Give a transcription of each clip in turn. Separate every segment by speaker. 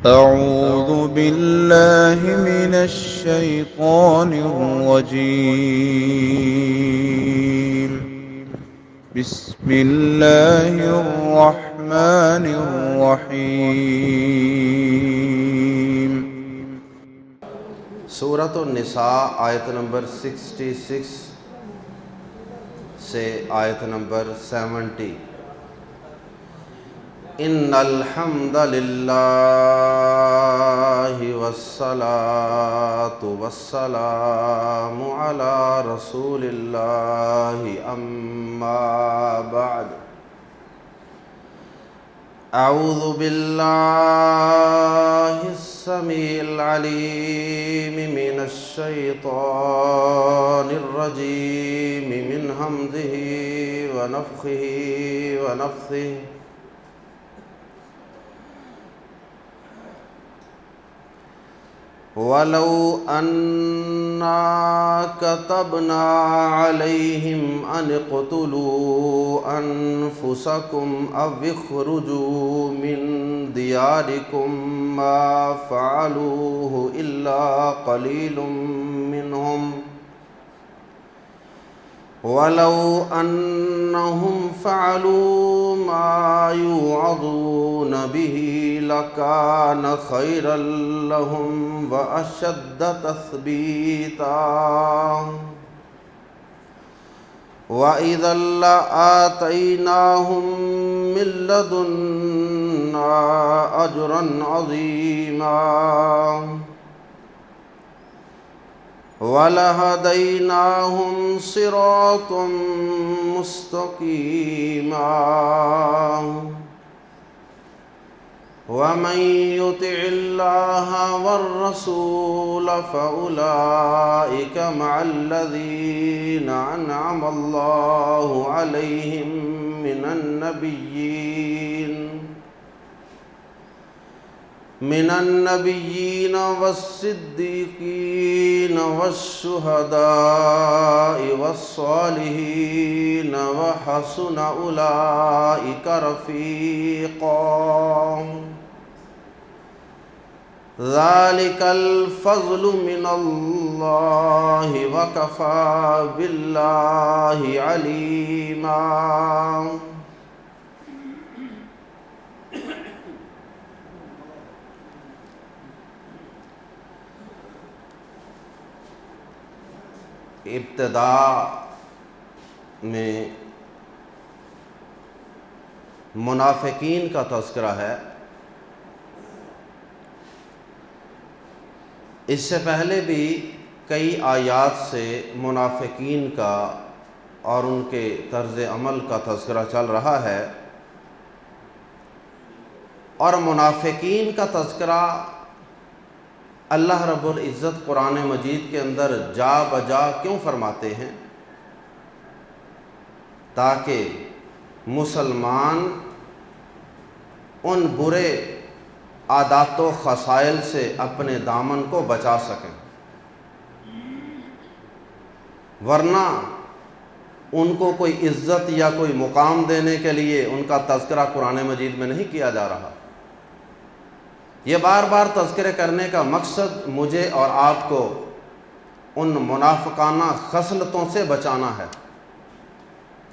Speaker 1: أعوذ بالله من الشيطان الرجيم. بسم الله الرحمن الرحيم.
Speaker 2: سورۃ النساء آیت نمبر 66 سے آیت نمبر 70۔ ان الحمد للہ والصلاة والسلام علی رسول اللہ اما بعد۔ اعوذ باللہ السمیع العلیم من الشیطان الرجیم من حمزہ ونفخہ ونفثہ۔ وَلَوْ أَنَّا كَتَبْنَا عَلَيْهِمْ أَنِ اقْتُلُوا أَنفُسَكُمْ أَوِ اخْرُجُوا مِنْ دِيَارِكُمْ مَا فَعَلُوهُ إِلَّا قَلِيلٌ مِّنْهُمْ وَلَوْ أَنَّهُمْ فَعَلُوا مَا يُوعَظُونَ بِهِ لَكَانَ خَيْرًا لَهُمْ وَأَشَدَّ تَثْبِيتًا وَإِذًا لَّآتَيْنَاهُم مِّن لَّدُنَّا أَجْرًا عَظِيمًا وَلَهَدَيْنَاهُمْ صِرَاطًا مُّسْتَقِيمًا۔ وَمَن يُطِعِ اللَّهَ وَالرَّسُولَ فَأُولَٰئِكَ مَعَ الَّذِينَ أَنْعَمَ اللَّهُ عَلَيْهِم من النبيين والصديقين والشهداء والصالحين وحسن أولئك رفيقا۔ ذلك الفضل من الله وكفى بالله عليما۔ ابتدا میں منافقین کا تذکرہ ہے۔ اس سے پہلے بھی کئی آیات سے منافقین کا اور ان کے طرز عمل کا تذکرہ چل رہا ہے، اور منافقین کا تذکرہ اللہ رب العزت قرآن مجید کے اندر جا بجا کیوں فرماتے ہیں؟ تاکہ مسلمان ان برے عادات و خصائل سے اپنے دامن کو بچا سکیں، ورنہ ان کو کوئی عزت یا کوئی مقام دینے کے لیے ان کا تذکرہ قرآن مجید میں نہیں کیا جا رہا۔ یہ بار بار تذکرے کرنے کا مقصد مجھے اور آپ کو ان منافقانہ خصلتوں سے بچانا ہے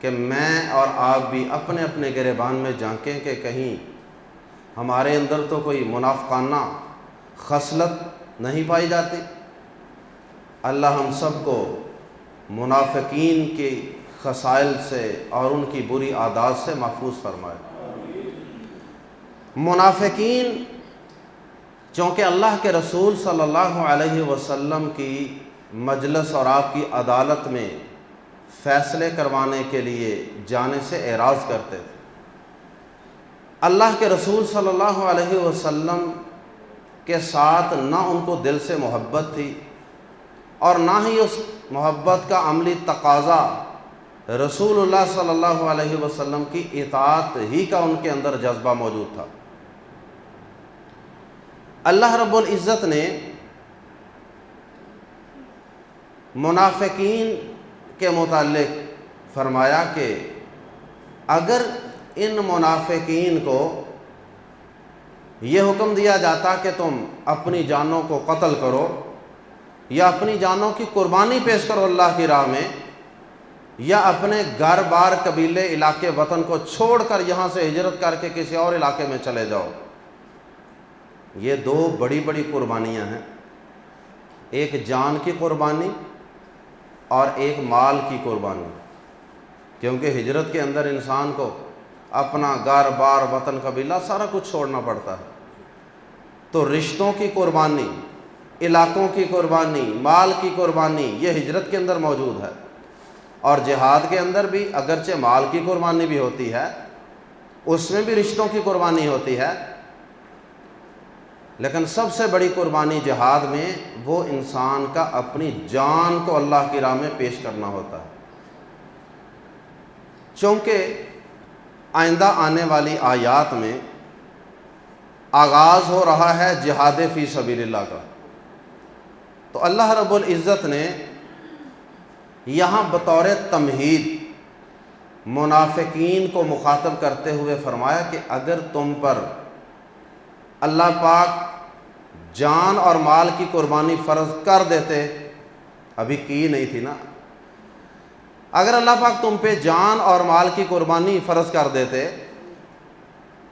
Speaker 2: کہ میں اور آپ بھی اپنے اپنے گریبان میں جھانکیں کہ کہیں ہمارے اندر تو کوئی منافقانہ خصلت نہیں پائی جاتی۔ اللہ ہم سب کو منافقین کی خصائل سے اور ان کی بری عادات سے محفوظ فرمائے۔ منافقین چونکہ اللہ کے رسول صلی اللہ علیہ وسلم کی مجلس اور آپ کی عدالت میں فیصلے کروانے کے لیے جانے سے اعراض کرتے تھے۔ اللہ کے رسول صلی اللہ علیہ وسلم کے ساتھ نہ ان کو دل سے محبت تھی، اور نہ ہی اس محبت کا عملی تقاضا رسول اللہ صلی اللہ علیہ وسلم کی اطاعت ہی کا ان کے اندر جذبہ موجود تھا۔ اللہ رب العزت نے منافقین کے متعلق فرمایا کہ اگر ان منافقین کو یہ حکم دیا جاتا کہ تم اپنی جانوں کو قتل کرو یا اپنی جانوں کی قربانی پیش کرو اللہ کی راہ میں، یا اپنے گھر بار قبیلے علاقے وطن کو چھوڑ کر یہاں سے ہجرت کر کے کسی اور علاقے میں چلے جاؤ۔ یہ دو بڑی بڑی قربانیاں ہیں، ایک جان کی قربانی اور ایک مال کی قربانی، کیونکہ ہجرت کے اندر انسان کو اپنا گھر بار وطن قبیلہ سارا کچھ چھوڑنا پڑتا ہے۔ تو رشتوں کی قربانی، علاقوں کی قربانی، مال کی قربانی یہ ہجرت کے اندر موجود ہے، اور جہاد کے اندر بھی اگرچہ مال کی قربانی بھی ہوتی ہے، اس میں بھی رشتوں کی قربانی ہوتی ہے، لیکن سب سے بڑی قربانی جہاد میں وہ انسان کا اپنی جان کو اللہ کی راہ میں پیش کرنا ہوتا ہے۔ چونکہ آئندہ آنے والی آیات میں آغاز ہو رہا ہے جہاد فی سبیل اللہ کا، تو اللہ رب العزت نے یہاں بطور تمہید منافقین کو مخاطب کرتے ہوئے فرمایا کہ اگر تم پر اللہ پاک جان اور مال کی قربانی فرض کر دیتے، ابھی کی نہیں تھی نا، اگر اللہ پاک تم پہ جان اور مال کی قربانی فرض کر دیتے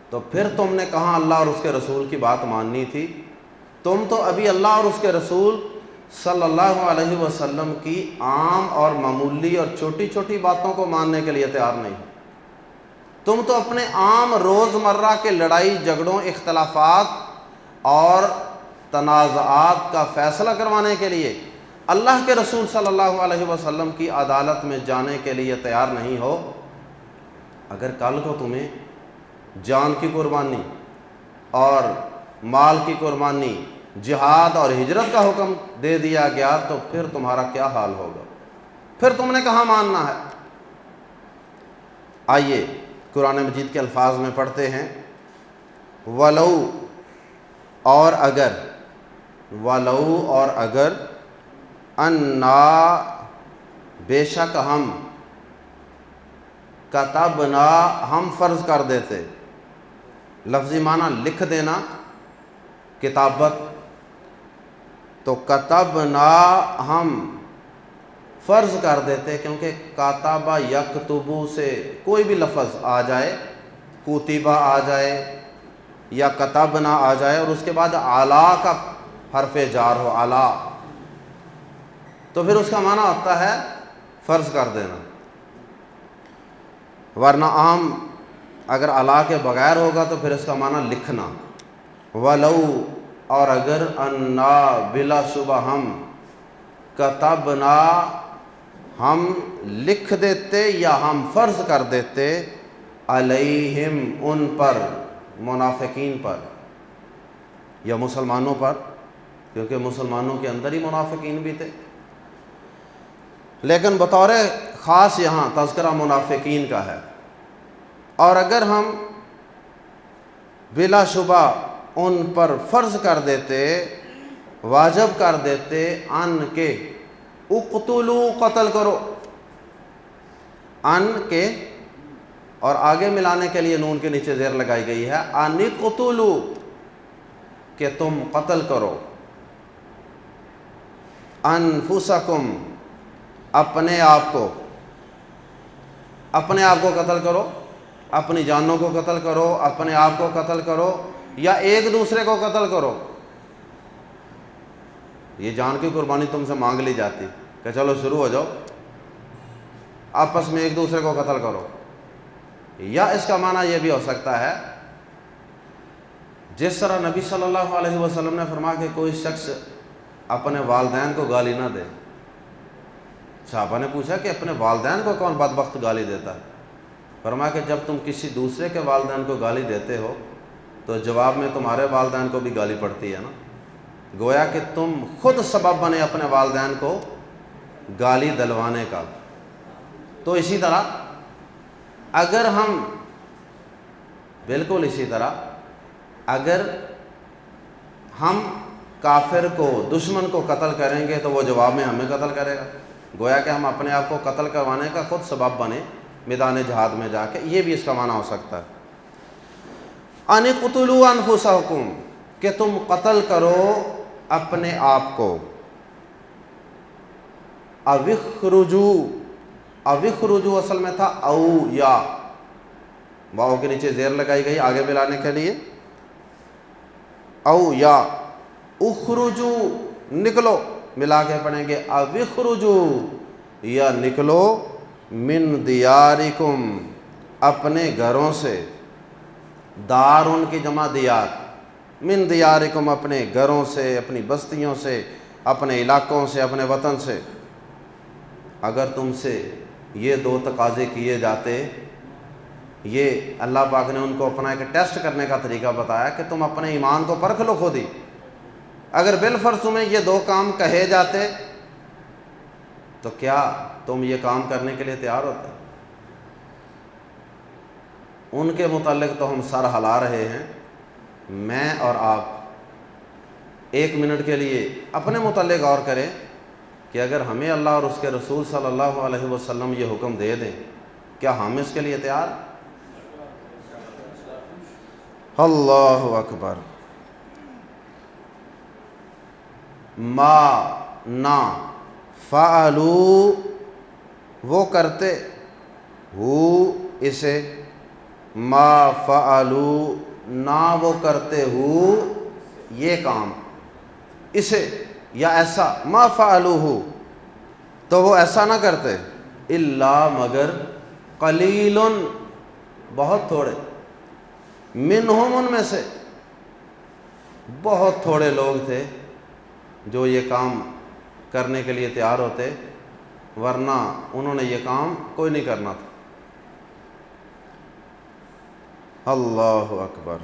Speaker 2: تو پھر تم نے کہاں اللہ اور اس کے رسول کی بات ماننی تھی؟ تم تو ابھی اللہ اور اس کے رسول صلی اللہ علیہ وسلم کی عام اور معمولی اور چھوٹی چھوٹی باتوں کو ماننے کے لیے تیار نہیں، تم تو اپنے عام روزمرہ کے لڑائی جھگڑوں، اختلافات اور تنازعات کا فیصلہ کروانے کے لیے اللہ کے رسول صلی اللہ علیہ وسلم کی عدالت میں جانے کے لیے تیار نہیں ہو۔ اگر کل کو تمہیں جان کی قربانی اور مال کی قربانی، جہاد اور ہجرت کا حکم دے دیا گیا تو پھر تمہارا کیا حال ہوگا؟ پھر تم نے کہاں ماننا ہے؟ آئیے قرآن مجید کے الفاظ میں پڑھتے ہیں، وَلَوْ اور اگر، وَلَوْ اور اگر، اَنَّا بے شک ہم، کتبنا ہم فرض کر دیتے، لفظی معنی لکھ دینا، کتابت، تو کتبنا ہم فرض کر دیتے، کیونکہ کاتبہ یکتبو سے کوئی بھی لفظ آ جائے، کتبہ آ جائے یا کتبنا آ جائے اور اس کے بعد اعلیٰ کا حرف جار ہو، اعلیٰ، تو پھر اس کا معنی ہوتا ہے فرض کر دینا، ورنہ عام اگر اعلیٰ کے بغیر ہوگا تو پھر اس کا معنی لکھنا۔ وَلَوْ اور اگر، انا بلا شبہ ہم، کتبنا ہم لکھ دیتے یا ہم فرض کر دیتے، علیہم ان پر، منافقین پر یا مسلمانوں پر، کیونکہ مسلمانوں کے اندر ہی منافقین بھی تھے، لیکن بطور خاص یہاں تذکرہ منافقین کا ہے۔ اور اگر ہم بلا شبہ ان پر فرض کر دیتے، واجب کر دیتے، ان کے، اقتلو قتل کرو، ان کے اور آگے ملانے کے لیے نون کے نیچے زیر لگائی گئی ہے، ان قتلو کہ تم قتل کرو، انفسکم اپنے آپ کو، اپنے آپ کو قتل کرو، اپنی جانوں کو قتل کرو، اپنے آپ کو قتل کرو یا ایک دوسرے کو قتل کرو۔ یہ جان کی قربانی تم سے مانگ لی جاتی کہ چلو شروع ہو جاؤ، آپس میں ایک دوسرے کو قتل کرو، یا اس کا معنی یہ بھی ہو سکتا ہے جس طرح نبی صلی اللہ علیہ وسلم نے فرمایا کہ کوئی شخص اپنے والدین کو گالی نہ دے۔ صحابہ نے پوچھا کہ اپنے والدین کو کون بدبخت گالی دیتا ہے؟ فرمایا کہ جب تم کسی دوسرے کے والدین کو گالی دیتے ہو تو جواب میں تمہارے والدین کو بھی گالی پڑتی ہے نا، گویا کہ تم خود سبب بنے اپنے والدین کو گالی دلوانے کا۔ تو اسی طرح اگر ہم، بالکل اسی طرح اگر ہم کافر کو، دشمن کو قتل کریں گے تو وہ جواب میں ہمیں قتل کرے گا، گویا کہ ہم اپنے آپ کو قتل کروانے کا خود سبب بنے میدان جہاد میں جا کے، یہ بھی اس کا معنی ہو سکتا ہے۔ ان اقتلوا انفسکم، کہ تم قتل کرو اپنے آپ کو، او اخرجوا اصل میں تھا او یا، واؤ کے نیچے زیر لگائی گئی آگے ملانے کے لیے، او یا اخرجو نکلو، ملا کے پڑھیں گے او اخرجو، یا نکلو من دیارکم اپنے گھروں سے، دار ان کی جمع دیار، من دیارکم اپنے گھروں سے، اپنی بستیوں سے، اپنے علاقوں سے، اپنے وطن سے۔ اگر تم سے یہ دو تقاضے کیے جاتے، یہ اللہ پاک نے ان کو اپنا ایک ٹیسٹ کرنے کا طریقہ بتایا کہ تم اپنے ایمان کو پرکھ لو خود ہی، اگر بالفرض تمہیں یہ دو کام کہے جاتے تو کیا تم یہ کام کرنے کے لیے تیار ہوتے؟ ان کے متعلق تو ہم سر ہلا رہے ہیں، میں اور آپ ایک منٹ کے لیے اپنے متعلق غور کریں کہ اگر ہمیں اللہ اور اس کے رسول صلی اللہ علیہ وسلم یہ حکم دے دیں، کیا ہم اس کے لیے تیار؟ اللہ اکبر۔ ما نا فعلوا وہ کرتے، ہو اسے، ما فعلوا نہ وہ کرتے، ہو یہ کام، اسے یا ایسا، ما فعلوہ تو وہ ایسا نہ کرتے، الا مگر قلیل بہت تھوڑے، منہم ان میں سے بہت تھوڑے لوگ تھے جو یہ کام کرنے کے لیے تیار ہوتے، ورنہ انہوں نے یہ کام کوئی نہیں کرنا تھا۔ اللہ اکبر۔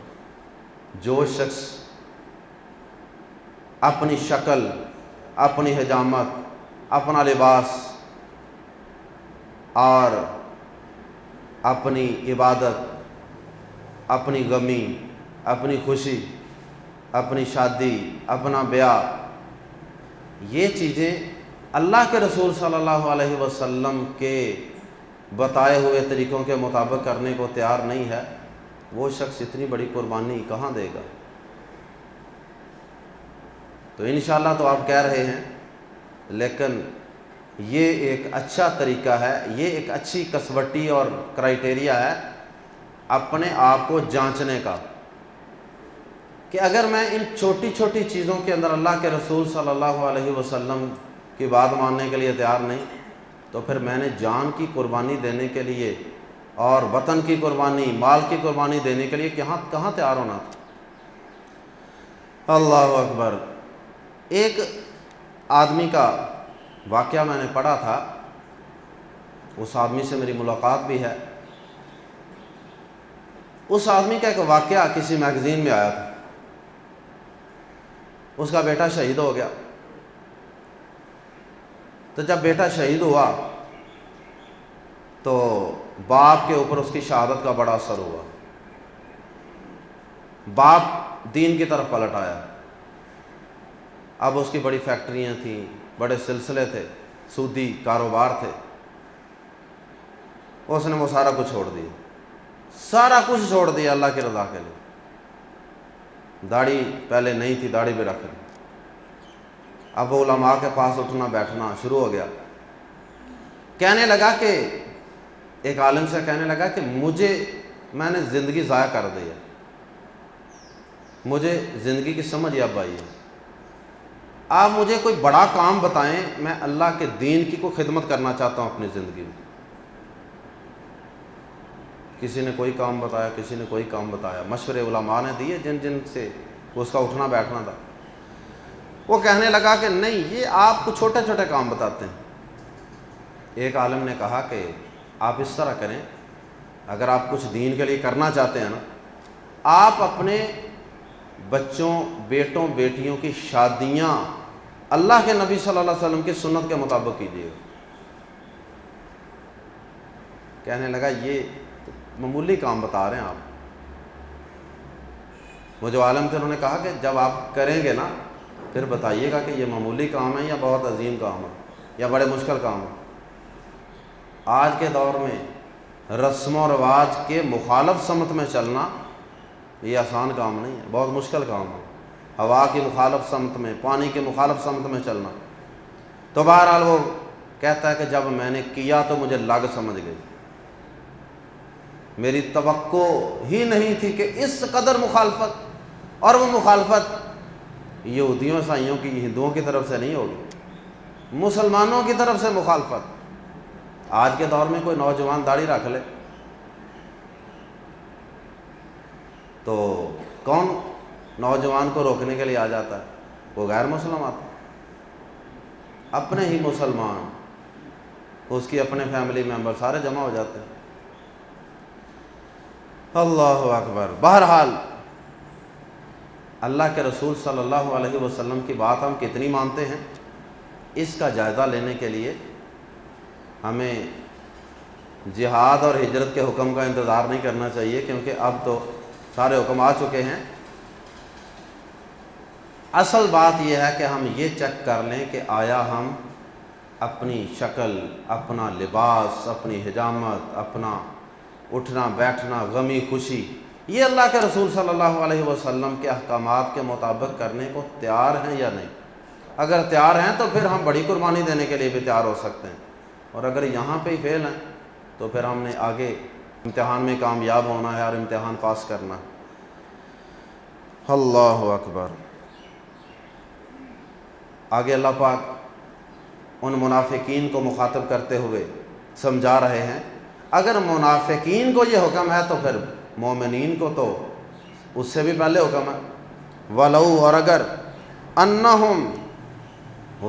Speaker 2: جو شخص اپنی شکل، اپنی حجامت، اپنا لباس اور اپنی عبادت، اپنی غمی، اپنی خوشی، اپنی شادی، اپنا بیاہ، یہ چیزیں اللہ کے رسول صلی اللہ علیہ وسلم کے بتائے ہوئے طریقوں کے مطابق کرنے کو تیار نہیں ہے، وہ شخص اتنی بڑی قربانی کہاں دے گا؟ تو انشاءاللہ تو آپ کہہ رہے ہیں، لیکن یہ ایک اچھا طریقہ ہے، یہ ایک اچھی کسوٹی اور کرائیٹیریا ہے اپنے آپ کو جانچنے کا، کہ اگر میں ان چھوٹی چھوٹی چیزوں کے اندر اللہ کے رسول صلی اللہ علیہ وسلم کی بات ماننے کے لیے تیار نہیں، تو پھر میں نے جان کی قربانی دینے کے لیے اور وطن کی قربانی، مال کی قربانی دینے کے لیے کہاں تیار ہونا تھا؟ اللہ اکبر۔ ایک آدمی کا واقعہ میں نے پڑھا تھا، اس آدمی سے میری ملاقات بھی ہے۔ اس آدمی کا ایک واقعہ کسی میگزین میں آیا تھا، اس کا بیٹا شہید ہو گیا۔ تو جب بیٹا شہید ہوا تو باپ کے اوپر اس کی شہادت کا بڑا اثر ہوا، باپ دین کی طرف پلٹ آیا۔ اب اس کی بڑی فیکٹریاں تھیں، بڑے سلسلے تھے، سودی کاروبار تھے، اس نے وہ سارا کچھ چھوڑ دیا، سارا کچھ چھوڑ دیا اللہ کی رضا کے لیے۔ داڑھی پہلے نہیں تھی، داڑھی بھی رکھ لی۔ اب وہ علماء کے پاس اٹھنا بیٹھنا شروع ہو گیا۔ کہنے لگا کہ ایک عالم سے کہنے لگا کہ میں نے زندگی ضائع کر دی ہے، مجھے زندگی کی سمجھ اب آئی ہے، آپ مجھے کوئی بڑا کام بتائیں، میں اللہ کے دین کی کوئی خدمت کرنا چاہتا ہوں اپنی زندگی میں۔ کسی نے کوئی کام بتایا، کسی نے کوئی کام بتایا، مشورے علماء نے دیے جن سے اس کا اٹھنا بیٹھنا تھا۔ وہ کہنے لگا کہ نہیں، یہ آپ کو چھوٹے چھوٹے کام بتاتے ہیں۔ ایک عالم نے کہا کہ آپ اس طرح کریں، اگر آپ کچھ دین کے لیے کرنا چاہتے ہیں نا، آپ اپنے بچوں، بیٹوں، بیٹیوں کی شادیاں اللہ کے نبی صلی اللہ علیہ وسلم کی سنت کے مطابق کیجیے گا۔ کہنے لگا یہ معمولی کام بتا رہے ہیں آپ۔ وہ جو عالم تھے انہوں نے کہا کہ جب آپ کریں گے نا پھر بتائیے گا کہ یہ معمولی کام ہے یا بہت عظیم کام ہے یا بڑے مشکل کام ہے۔ آج کے دور میں رسم و رواج کے مخالف سمت میں چلنا یہ آسان کام نہیں ہے، بہت مشکل کام ہے، ہوا کی مخالف سمت میں، پانی کے مخالف سمت میں چلنا۔ تو بہرحال وہ کہتا ہے کہ جب میں نے کیا تو مجھے لگ سمجھ گئی، میری توقع ہی نہیں تھی کہ اس قدر مخالفت، اور وہ مخالفت یہودیوں عیسائیوں کی، ہندوؤں کی طرف سے نہیں ہوگی، مسلمانوں کی طرف سے مخالفت۔ آج کے دور میں کوئی نوجوان داڑھی رکھ لے تو کون نوجوان کو روکنے کے لیے آ جاتا ہے؟ وہ غیر مسلم آتا ہے، اپنے ہی مسلمان، اس کی اپنے فیملی ممبر سارے جمع ہو جاتے ہیں۔ اللہ اکبر۔ بہرحال اللہ کے رسول صلی اللہ علیہ وسلم کی بات ہم کتنی مانتے ہیں، اس کا جائزہ لینے کے لیے ہمیں جہاد اور ہجرت کے حکم کا انتظار نہیں کرنا چاہیے، کیونکہ اب تو سارے حکم آ چکے ہیں۔ اصل بات یہ ہے کہ ہم یہ چیک کر لیں کہ آیا ہم اپنی شکل، اپنا لباس، اپنی حجامت، اپنا اٹھنا بیٹھنا، غمی خوشی، یہ اللہ کے رسول صلی اللہ علیہ وسلم کے احکامات کے مطابق کرنے کو تیار ہیں یا نہیں۔ اگر تیار ہیں تو پھر ہم بڑی قربانی دینے کے لیے بھی تیار ہو سکتے ہیں، اور اگر یہاں پہ ہی فیل ہیں تو پھر ہم نے آگے امتحان میں کامیاب ہونا ہے اور امتحان پاس کرنا ہے۔ اللہ اکبر۔ آگے اللہ پاک ان منافقین کو مخاطب کرتے ہوئے سمجھا رہے ہیں، اگر منافقین کو یہ حکم ہے تو پھر مومنین کو تو اس سے بھی پہلے حکم ہے۔ وَلَوْ، اور اگر، اَنَّهُمْ،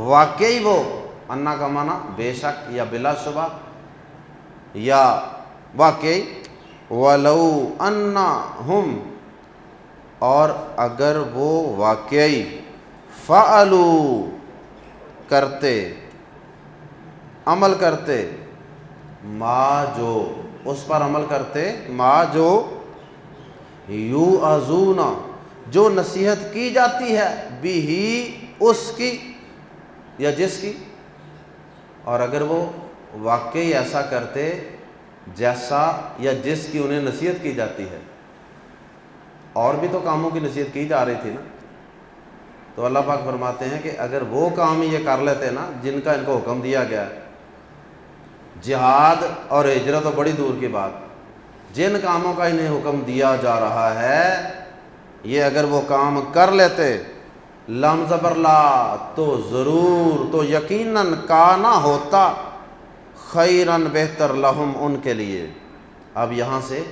Speaker 2: واقعی وہ، انا کا معنی بے شک یا بلا شبہ یا واقعی، وَلَوْ أَنَّهُمْ، اور اگر وہ واقعی، فَعَلُوا، کرتے، عمل کرتے، ما، جو، اس پر عمل کرتے، ما، جو، یوعظون، جو نصیحت کی جاتی ہے، بھی، اس کی یا جس کی، اور اگر وہ واقعی ایسا کرتے جیسا یا جس کی انہیں نصیحت کی جاتی ہے، اور بھی تو کاموں کی نصیحت کی جا رہی تھی نا، تو اللہ پاک فرماتے ہیں کہ اگر وہ کام یہ کر لیتے نا جن کا ان کو حکم دیا گیا ہے، جہاد اور ہجرت تو بڑی دور کی بات، جن کاموں کا انہیں حکم دیا جا رہا ہے یہ اگر وہ کام کر لیتے، لم زبر لا، تو ضرور، تو یقیناً، کانا، ہوتا، خیراً، بہتر، لہم، ان کے لیے۔ اب یہاں سے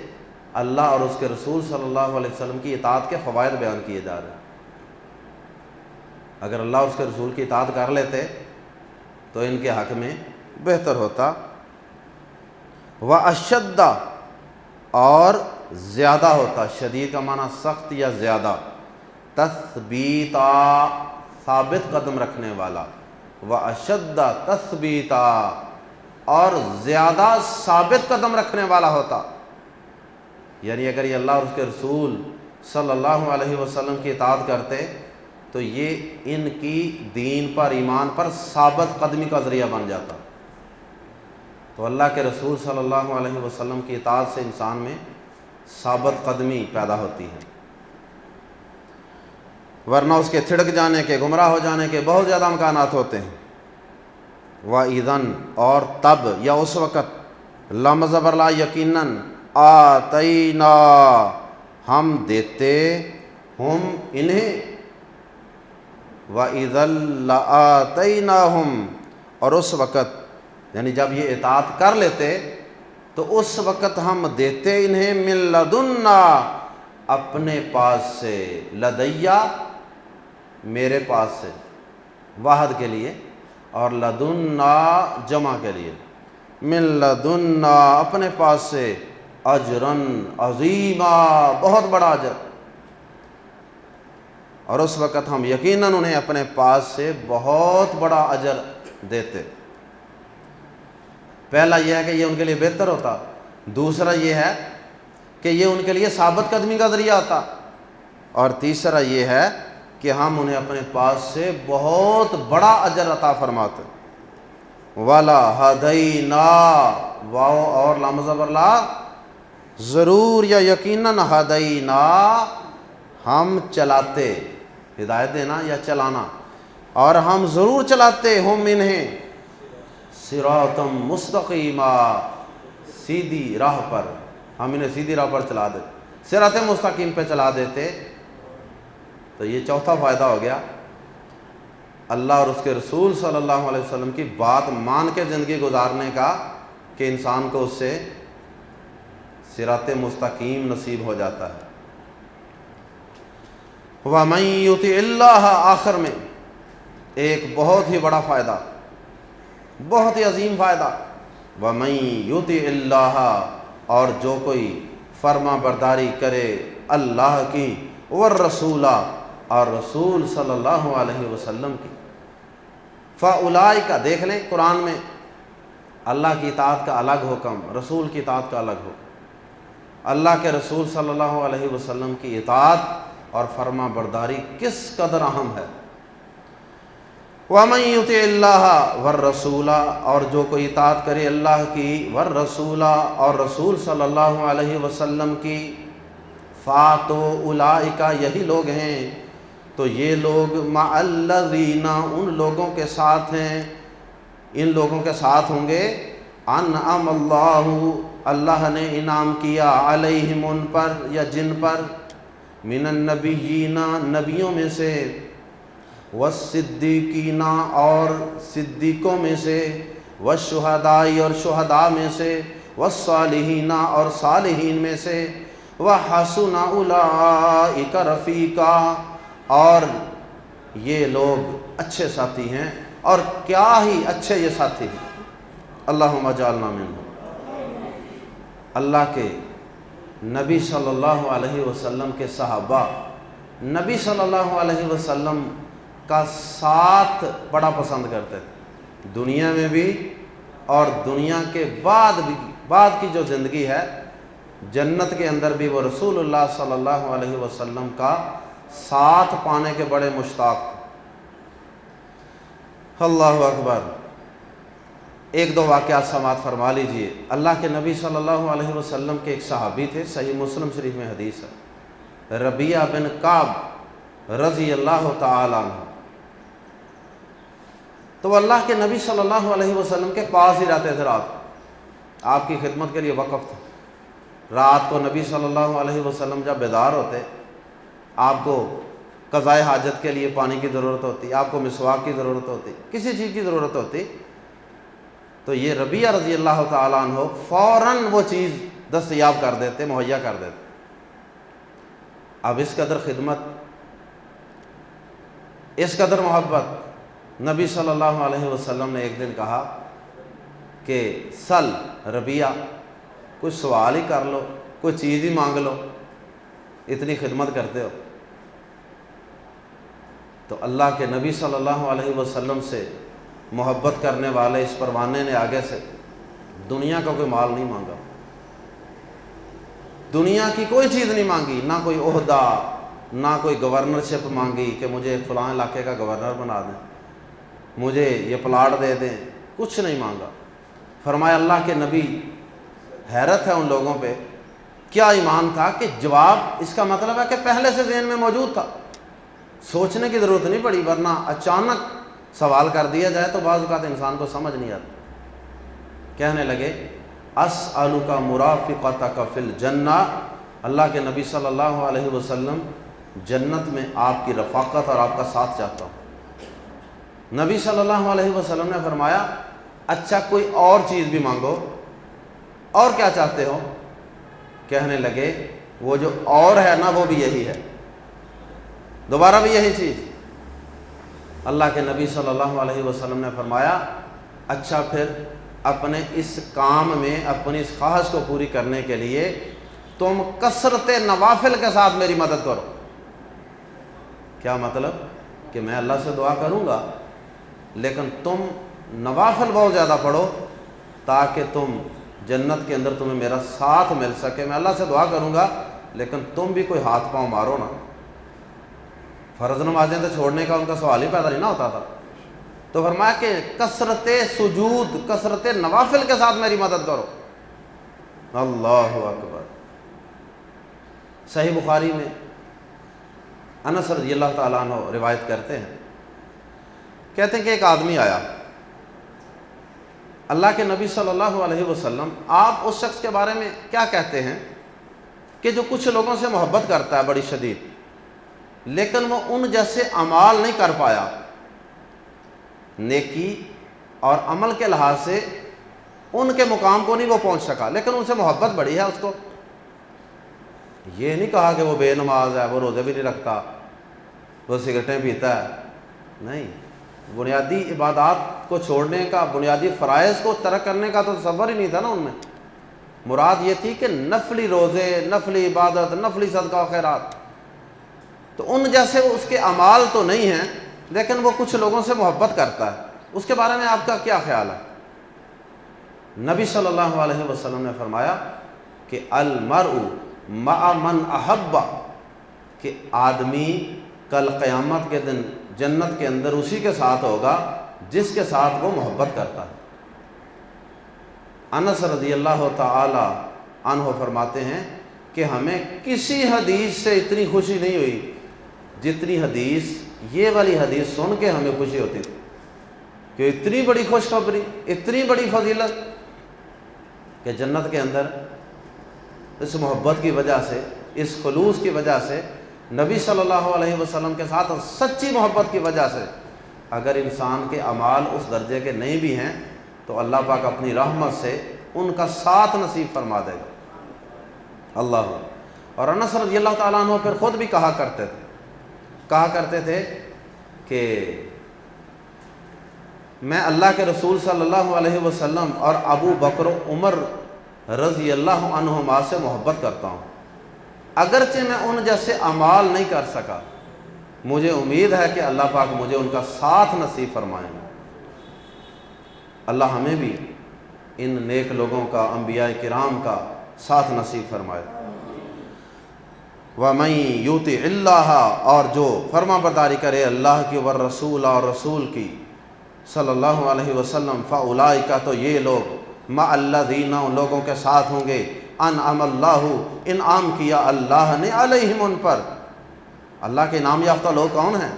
Speaker 2: اللہ اور اس کے رسول صلی اللہ علیہ وسلم کی اطاعت کے فوائد بیان کیے جا رہے ہیں۔ اگر اللہ اور اس کے رسول کی اطاعت کر لیتے تو ان کے حق میں بہتر ہوتا۔ وَأَشَدَّ، اور زیادہ ہوتا، شدید کا معنی سخت یا زیادہ، تثبیتا، ثابت قدم رکھنے والا، وَأَشَدَّ تثبیتا، اور زیادہ ثابت قدم رکھنے والا ہوتا۔ یعنی اگر یہ اللہ اور اس کے رسول صلی اللہ علیہ وسلم کی اطاعت کرتے تو یہ ان کی دین پر، ایمان پر ثابت قدمی کا ذریعہ بن جاتا۔ تو اللہ کے رسول صلی اللہ علیہ وسلم کی اطاعت سے انسان میں ثابت قدمی پیدا ہوتی ہے، ورنہ اس کے تھڑک جانے کے، گمراہ ہو جانے کے بہت زیادہ امکانات ہوتے ہیں۔ وَإِذًا، اور تب یا اس وقت، لم زبر لا، یقیناً، آتینا، ہم دیتے، ہم، انہیں، وَإِذًا لَآتَيْنَاهُمْ، اور اس وقت یعنی جب یہ اطاعت کر لیتے تو اس وقت ہم دیتے انہیں، من لدنا، اپنے پاس سے، لدیا، میرے پاس سے، واحد کے لیے، اور لدنا جمع کے لیے، من لدنا، اپنے پاس سے، اجرن عظیما، بہت بڑا اجر، اور اس وقت ہم یقیناً انہیں اپنے پاس سے بہت بڑا اجر دیتے۔ پہلا یہ ہے کہ یہ ان کے لیے بہتر ہوتا، دوسرا یہ ہے کہ یہ ان کے لیے ثابت قدمی کا ذریعہ ہوتا، اور تیسرا یہ ہے کہ ہم انہیں اپنے پاس سے بہت بڑا اجر عطا فرماتے۔ وَلَا ہَدَيْنَا، واو اور لام زبر لا، ضرور یا یقیناً ہدینا ہم چلاتے، ہدایت دینا یا چلانا، اور ہم ضرور چلاتے ہم انہیں صراطم مستقیما، سیدھی راہ پر، ہم انہیں سیدھی راہ پر چلا دیتے، صراط مستقیم پہ چلا دیتے۔ تو یہ چوتھا فائدہ ہو گیا اللہ اور اس کے رسول صلی اللہ علیہ وسلم کی بات مان کے زندگی گزارنے کا، کہ انسان کو اس سے صراط مستقیم نصیب ہو جاتا ہے۔ وَمَن يُطِعِ اللَّهَ، آخر میں ایک بہت ہی بڑا فائدہ، بہت ہی عظیم فائدہ، وَمَن يُطِعِ اللَّهَ، اور جو کوئی فرما برداری کرے اللہ کی، والرسول، اور رسول صلی اللہ علیہ وسلم کی، فَأُولَئِكَ، دیکھ لیں قرآن میں اللہ کی اطاعت کا الگ حکم، رسول کی اطاعت کا الگ حکم، اللہ کے رسول صلی اللہ علیہ وسلم کی اطاعت اور فرما برداری کس قدر اہم ہے۔ وَمَن يُطِعِ اللَّهَ وَالرَّسُولَ، اور جو کوئی اطاعت کرے اللہ کی، والرسول، اور رسول صلی اللہ علیہ وسلم کی، فَأُولَئِكَ، یہی لوگ ہیں، تو یہ لوگ مَعَ الَّذِينَ، ان لوگوں کے ساتھ ہیں، ان لوگوں کے ساتھ ہوں گے، انعم اللہ، اللہ نے انعام کیا، علیہم، ان پر یا جن پر، من النبیین، نبیوں میں سے، والصدیقین، اور صدیقوں میں سے، والشہداء، اور شہداء میں سے، والصالحین، اور صالحین میں سے، وحسن اولئک رفیقا، اور یہ لوگ اچھے ساتھی ہیں، اور کیا ہی اچھے یہ ساتھی ہیں۔ اللہم اجعلنا منہم۔ اللہ کے نبی صلی اللہ علیہ وسلم کے صحابہ نبی صلی اللہ علیہ وسلم کا ساتھ بڑا پسند کرتے تھے، دنیا میں بھی اور دنیا کے بعد کی جو زندگی ہے، جنت کے اندر بھی وہ رسول اللہ صلی اللہ علیہ وسلم کا ساتھ پانے کے بڑے مشتاق تھے۔ اللہ اکبر۔ ایک دو واقعات سماعت فرما لیجئے۔ اللہ کے نبی صلی اللہ علیہ وسلم کے ایک صحابی تھے، صحیح مسلم شریف میں حدیث ہے، ربیعہ بن کعب رضی اللہ تعالیٰ عنہ۔ تو وہ اللہ کے نبی صلی اللہ علیہ وسلم کے پاس ہی رہتے تھے، رات آپ کی خدمت کے لیے وقف تھا۔ رات کو نبی صلی اللہ علیہ وسلم جب بیدار ہوتے، آپ کو قضاء حاجت کے لیے پانی کی ضرورت ہوتی، آپ کو مسواک کی ضرورت ہوتی، کسی چیز کی ضرورت ہوتی، تو یہ ربیعہ رضی اللہ تعالیٰ عنہ فوراً وہ چیز دستیاب کر دیتے، مہیا کر دیتے۔ اب اس قدر خدمت، اس قدر محبت، نبی صلی اللہ علیہ وسلم نے ایک دن کہا کہ سل ربیعہ، کچھ سوال ہی کر لو، کوئی چیز ہی مانگ لو، اتنی خدمت کرتے ہو۔ تو اللہ کے نبی صلی اللہ علیہ وسلم سے محبت کرنے والے اس پروانے نے آگے سے دنیا کا کوئی مال نہیں مانگا، دنیا کی کوئی چیز نہیں مانگی، نہ کوئی عہدہ، نہ کوئی گورنرشپ مانگی کہ مجھے فلاں علاقے کا گورنر بنا دیں، مجھے یہ پلاٹ دے دیں، کچھ نہیں مانگا۔ فرمایا اللہ کے نبی، حیرت ہے ان لوگوں پہ، کیا ایمان تھا کہ جواب اس کا مطلب ہے کہ پہلے سے ذہن میں موجود تھا، سوچنے کی ضرورت نہیں پڑی، ورنہ اچانک سوال کر دیا جائے تو بعض اوقات انسان کو سمجھ نہیں آتا۔ کہنے لگے اسألک مرافقتک فی الجنہ، اللہ کے نبی صلی اللہ علیہ وسلم جنت میں آپ کی رفاقت اور آپ کا ساتھ چاہتا ہوں۔ نبی صلی اللہ علیہ وسلم نے فرمایا اچھا کوئی اور چیز بھی مانگو، اور کیا چاہتے ہو؟ کہنے لگے وہ جو اور ہے نا وہ بھی یہی ہے، دوبارہ بھی یہی چیز۔ اللہ کے نبی صلی اللہ علیہ وسلم نے فرمایا اچھا پھر اپنے اس کام میں اپنی اس خواہش کو پوری کرنے کے لیے تم کثرت نوافل کے ساتھ میری مدد کرو۔ کیا مطلب؟ کہ میں اللہ سے دعا کروں گا لیکن تم نوافل بہت زیادہ پڑھو تاکہ تم جنت کے اندر تمہیں میرا ساتھ مل سکے۔ میں اللہ سے دعا کروں گا لیکن تم بھی کوئی ہاتھ پاؤں مارو نا۔ فرض نمازیں تو چھوڑنے کا ان کا سوال ہی پیدا نہیں نہ ہوتا تھا، تو فرمایا کہ کثرت سجود، کثرت نوافل کے ساتھ میری مدد کرو۔ اللہ اکبر۔ صحیح بخاری میں انس رضی اللہ تعالیٰ عنہ روایت کرتے ہیں، کہتے ہیں کہ ایک آدمی آیا، اللہ کے نبی صلی اللہ علیہ وسلم آپ اس شخص کے بارے میں کیا کہتے ہیں کہ جو کچھ لوگوں سے محبت کرتا ہے بڑی شدید، لیکن وہ ان جیسے اعمال نہیں کر پایا، نیکی اور عمل کے لحاظ سے ان کے مقام کو نہیں وہ پہنچ سکا، لیکن ان سے محبت بڑی ہے اس کو۔ یہ نہیں کہا کہ وہ بے نماز ہے، وہ روزے بھی نہیں رکھتا، وہ سگریٹیں پیتا ہے، نہیں، بنیادی عبادات کو چھوڑنے کا، بنیادی فرائض کو ترک کرنے کا تو تصور ہی نہیں تھا نا ان میں۔ مراد یہ تھی کہ نفلی روزے، نفلی عبادت، نفلی صدقہ و خیرات، تو ان جیسے اس کے اعمال تو نہیں ہیں، لیکن وہ کچھ لوگوں سے محبت کرتا ہے، اس کے بارے میں آپ کا کیا خیال ہے؟ نبی صلی اللہ علیہ وسلم نے فرمایا کہ المرء مع من احب، کہ آدمی کل قیامت کے دن جنت کے اندر اسی کے ساتھ ہوگا جس کے ساتھ وہ محبت کرتا ہے۔ انس رضی اللہ تعالی عنہ فرماتے ہیں کہ ہمیں کسی حدیث سے اتنی خوشی نہیں ہوئی جتنی حدیث، یہ والی حدیث سن کے ہمیں خوشی ہوتی تھی، کہ اتنی بڑی خوشخبری، اتنی بڑی فضیلت، کہ جنت کے اندر اس محبت کی وجہ سے، اس خلوص کی وجہ سے، نبی صلی اللہ علیہ وسلم کے ساتھ سچی محبت کی وجہ سے، اگر انسان کے اعمال اس درجے کے نہیں بھی ہیں تو اللہ پاک اپنی رحمت سے ان کا ساتھ نصیب فرما دے گا۔ اللہ۔ اور انس رضی اللہ تعالیٰ عنہ پھر خود بھی کہا کرتے تھے کہ میں اللہ کے رسول صلی اللہ علیہ وسلم اور ابو بکر و عمر رضی اللہ عنہما سے محبت کرتا ہوں، اگرچہ میں ان جیسے اعمال نہیں کر سکا، مجھے امید ہے کہ اللہ پاک مجھے ان کا ساتھ نصیب فرمائیں گے۔ اللہ ہمیں بھی ان نیک لوگوں کا، انبیاء کرام کا ساتھ نصیب فرمائے۔ وَمَن يُطِعِ اللَّهَ، اور جو فرما برداری کرے اللہ کی والرسول اور رسول کی صلی اللہ علیہ وسلم، فَأُولَئِكَ، تو یہ لوگ مَعَ الَّذِينَ، ان لوگوں کے ساتھ ہوں گے، انعم اللہ، انعام کیا اللہ نے، علیہم، ان پر۔ اللہ کے انعام یافتہ لوگ کون ہیں؟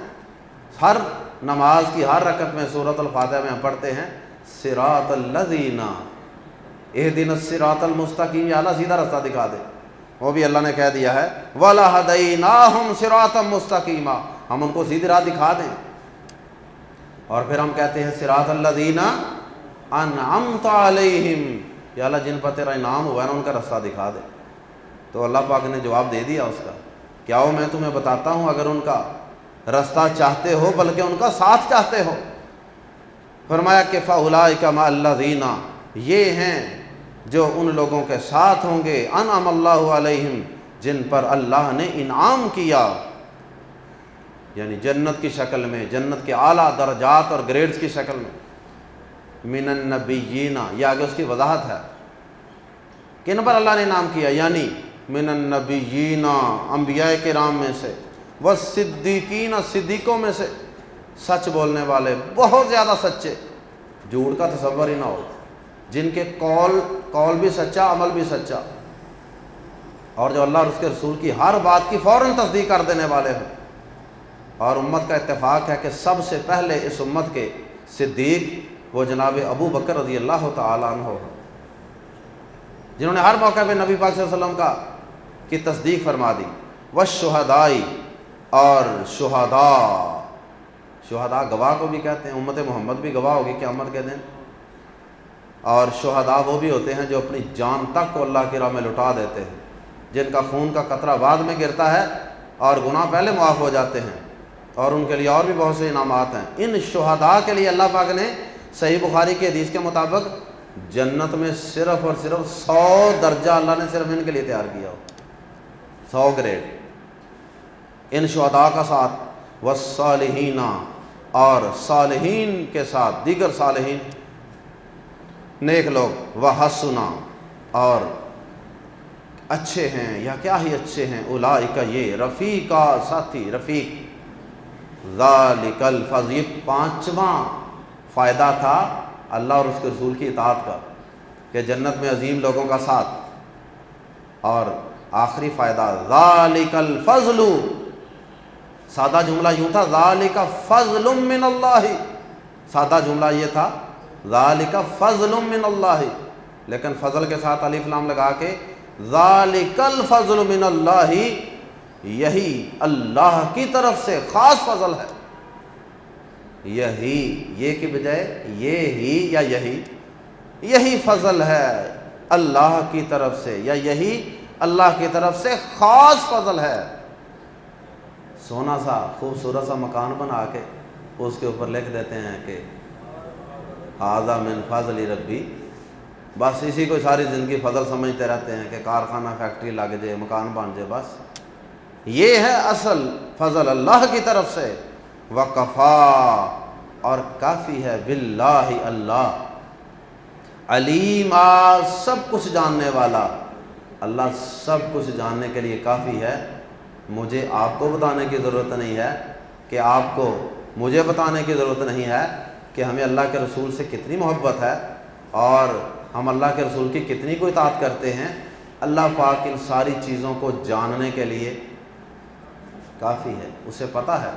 Speaker 2: ہر نماز کی ہر رکعت میں سورۃ الفاتحہ میں ہم پڑھتے ہیں صراط الذین اہدنا الصراط المستقیم، یا اللہ سیدھا رستہ دکھا دے، وہ بھی اللہ نے کہہ دیا ہے وَلَهَدَيْنَاهُمْ صِرَاطًا مُسْتَقِيمًا، ہم ان کو سیدھی راہ دکھا دیں۔ اور پھر ہم کہتے ہیں صراط الذین انعمت علیہم، یا اللہ جن پر تیرا انعام ہوا ہے نا ان کا رستہ دکھا دے۔ تو اللہ پاک نے جواب دے دیا اس کا، کیا ہو میں تمہیں بتاتا ہوں، اگر ان کا رستہ چاہتے ہو بلکہ ان کا ساتھ چاہتے ہو۔ فرمایا کہ فَأُولَئِكَ مَعَ الَّذِينَ، یہ ہیں جو ان لوگوں کے ساتھ ہوں گے، انعم اللہ علیہم، جن پر اللہ نے انعام کیا، یعنی جنت کی شکل میں، جنت کے اعلیٰ درجات اور گریڈز کی شکل میں، من النبیین، یہ آگے اس کی وضاحت ہے، کن پر اللہ نے انعام کیا، یعنی من النبیین، انبیاء کرام میں سے، والصدیقین، صدیقوں میں سے، سچ بولنے والے، بہت زیادہ سچے، جھوٹ کا تصور ہی نہ ہو، جن کے قول بھی سچا، عمل بھی سچا، اور جو اللہ اور اس کے رسول کی ہر بات کی فوراً تصدیق کر دینے والے ہیں۔ اور امت کا اتفاق ہے کہ سب سے پہلے اس امت کے صدیق وہ جناب ابو بکر رضی اللہ تعالیٰ عنہ ہیں، جنہوں نے ہر موقع پہ نبی پاک صلی اللہ علیہ وسلم کی تصدیق فرما دی۔ والشہداء، اور شہداء گواہ کو بھی کہتے ہیں، امت محمد بھی گواہ ہوگی قیامت کے دن، اور شہداء وہ بھی ہوتے ہیں جو اپنی جان تک کو اللہ کی راہ میں لٹا دیتے ہیں، جن کا خون کا قطرہ بعد میں گرتا ہے اور گناہ پہلے معاف ہو جاتے ہیں، اور ان کے لیے اور بھی بہت سے انعامات ہیں۔ ان شہداء کے لیے اللہ پاک نے صحیح بخاری کی حدیث کے مطابق جنت میں صرف اور صرف 100 درجہ اللہ نے صرف ان کے لیے تیار کیا ہو، 100 گریڈ ان شہداء کا ساتھ، والصالحین، اور صالحین کے ساتھ، دیگر صالحین نیک لوگ، وحسن، اور اچھے ہیں یا کیا ہی اچھے ہیں، اولئک، یہ، رفیقا، ساتھی، رفیق، ذالک الفضل، یہ 5واں فائدہ تھا اللہ اور اس کے رسول کی اطاعت کا، کہ جنت میں عظیم لوگوں کا ساتھ، اور آخری فائدہ ذالک الفضل، سادہ جملہ یوں تھا ذالک فضل من اللہ، سادہ جملہ یہ تھا ذالک فضل من اللہ، لیکن فضل کے ساتھ الف لام لگا کے ذالک الفضل من اللہ، یہی اللہ کی طرف سے خاص فضل ہے، یہی، یہ کی بجائے یہی یا یہی فضل ہے اللہ کی طرف سے، یا یہی اللہ کی طرف سے خاص فضل ہے۔ سونا سا خوبصورت سا مکان بنا کے اس کے اوپر لکھ دیتے ہیں کہ ھذا من فضل ربی، بس اسی کو ساری زندگی فضل سمجھتے رہتے ہیں کہ کارخانہ فیکٹری لگ جائے مکان بن جائے، بس یہ ہے اصل فضل اللہ کی طرف سے۔ وکفا، اور کافی ہے، باللہ اللہ، علیما، سب کچھ جاننے والا، اللہ سب کچھ جاننے کے لیے کافی ہے۔ مجھے آپ کو بتانے کی ضرورت نہیں ہے، کہ آپ کو مجھے بتانے کی ضرورت نہیں ہے کہ ہمیں اللہ کے رسول سے کتنی محبت ہے اور ہم اللہ کے رسول کی کتنی کو اطاعت کرتے ہیں۔ اللہ پاک ان ساری چیزوں کو جاننے کے لیے کافی ہے، اسے پتہ ہے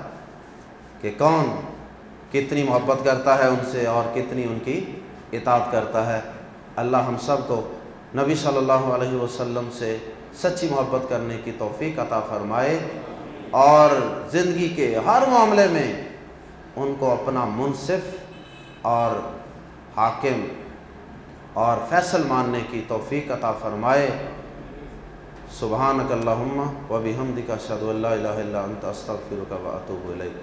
Speaker 2: کہ کون کتنی محبت کرتا ہے ان سے اور کتنی ان کی اطاعت کرتا ہے۔ اللہ ہم سب کو نبی صلی اللہ علیہ وسلم سے سچی محبت کرنے کی توفیق عطا فرمائے، اور زندگی کے ہر معاملے میں ان کو اپنا منصف اور حاکم اور فیصل ماننے کی توفیق عطا فرمائے۔ سبحانک اللہم و بحمدک اشہد ان لا الہ الا انت استغفرک و اتوب الیک۔